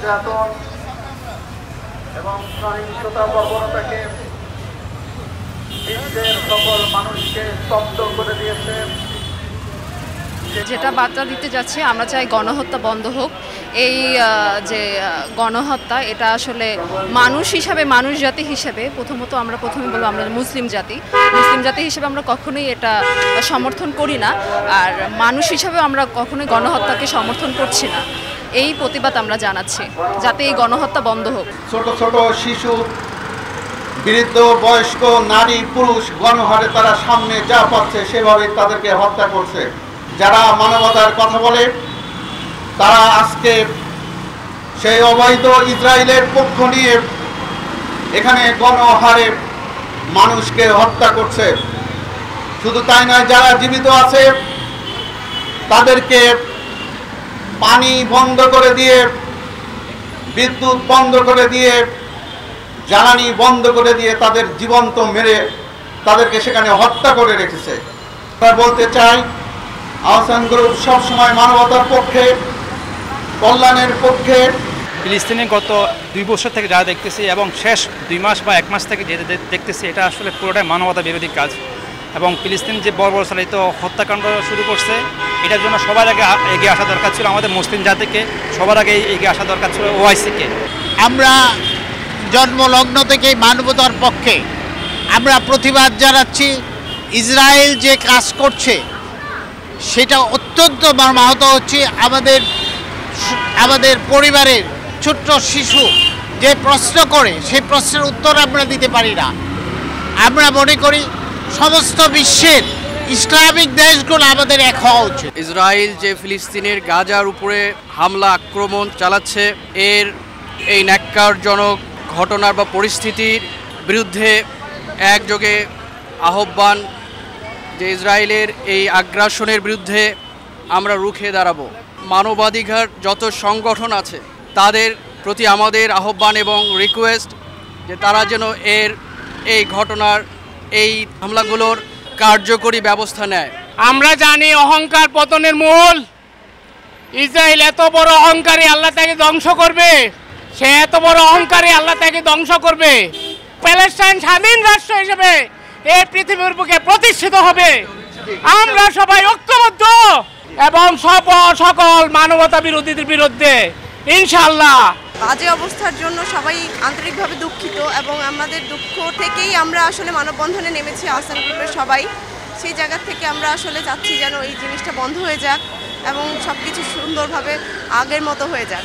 নির্যাতন এবং সহিংসতা বর্বরতাকে বিশ্বের সকল মানুষকে স্তব্ধ করে দিয়েছে। যেটা বার্তা দিতে যাচ্ছে, আমরা চাই গণহত্যা বন্ধ হোক। এই যে গণহত্যা, এটা আসলে মানুষ হিসাবে, মানুষ জাতি হিসেবে আমরা প্রথমে বলবো আমরা মুসলিম জাতি হিসেবে আমরা কখনোই এটা সমর্থন করি না। আর মানুষ হিসাবে আমরা কখনোই গণহত্যাকে সমর্থন করছি না। এই প্রতিবাদ আমরা জানাচ্ছি যাতে এই গণহত্যা বন্ধ হোক। ছোট ছোট শিশু, বৃদ্ধ, বয়স্ক, নারী, পুরুষ গণহারে তারা সামনে যা পাচ্ছে সেভাবে তাদেরকে হত্যা করছে। যারা মানবতার কথা বলে তারা আজকে সেই অবৈধ ইসরায়েলের পক্ষ নিয়ে এখানে গণহারে মানুষকে হত্যা করছে। শুধু তাই নয়, যারা জীবিত আছে তাদেরকে পানি বন্ধ করে দিয়ে, বিদ্যুৎ বন্ধ করে দিয়ে, জ্বালানি বন্ধ করে দিয়ে তাদের জীবন্ত মেরে তাদেরকে সেখানে হত্যা করে রেখেছে। আমরা বলতে চাই, আহসান গ্রুপ সবসময় মানবতার পক্ষে, কল্যাণের পক্ষে। ফিলিস্তিনে গত 2 বছর থেকে যা দেখতেছি এবং শেষ 2 মাস বা 1 মাস থেকে যে দেখতেছি, এটা আসলে পুরোটাই মানবতা বিরোধী কাজ। এবং ফিলিস্তিন যে বর্বরচালিত হত্যাকাণ্ড শুরু করছে, এটার জন্য সবার আগে এগিয়ে আসা দরকার ছিল আমাদের মুসলিম জাতিকে, সবার আগে এগিয়ে আসা দরকার ছিল ওআইসিকে। আমরা জন্মলগ্ন থেকেই মানবতার পক্ষে আমরা প্রতিবাদ জানাচ্ছি। ইসরায়েল যে কাজ করছে সেটা অত্যন্ত মর্মাহত হচ্ছে। আমাদের পরিবারের ছোট্ট শিশু যে প্রশ্ন করে, সেই প্রশ্নের উত্তর আমরা দিতে পারি না। আমরা মনে করি সমস্ত বিশ্বের ইসলামিক দেশগুলো আমাদের এক হওয়া উচিত। ইসরায়েল যে ফিলিস্তিনের গাজার উপরে হামলা আক্রমণ চালাচ্ছে, এই ন্যাক্কারজনক ঘটনার বা পরিস্থিতির বিরুদ্ধে একযোগে আহ্বান যে ইসরায়েলের এই আগ্রাসনের বিরুদ্ধে আমরা রুখে দাঁড়াবো। মানবাধিকার যত সংগঠন আছে তাদের প্রতি আমাদের আহ্বান এবং রিকোয়েস্ট যে তারা যেন এই ঘটনার, এই হামলাগুলোর কার্যকরী ব্যবস্থা নেয়। আমরা জানি অহংকার পতনের মূল। ইসরায়েল এত বড় অহংকারী, আল্লাহ তাকে ধ্বংস করবে। সে এত বড় অহংকারী, আল্লাহ তাকে ধ্বংস করবে। প্যালেস্টাইন স্বাধীন রাষ্ট্র হিসেবে এই পৃথিবীর বুকে প্রতিষ্ঠিত হবে। আমরা সবাই ঐক্যবদ্ধ এবং সকল মানবতা বিরোধীদের বিরুদ্ধে ইনশাআল্লাহ। বাজে অবস্থার জন্য সবাই আন্তরিকভাবে দুঃখিত এবং আমাদের দুঃখ থেকেই আমরা আসলে মানববন্ধনে নেমেছি আহসান গ্রুপের সবাই। সেই জায়গা থেকে আমরা আসলে চাচ্ছি যেন এই জিনিসটা বন্ধ হয়ে যাক এবং সব কিছু সুন্দরভাবে আগের মতো হয়ে যাক।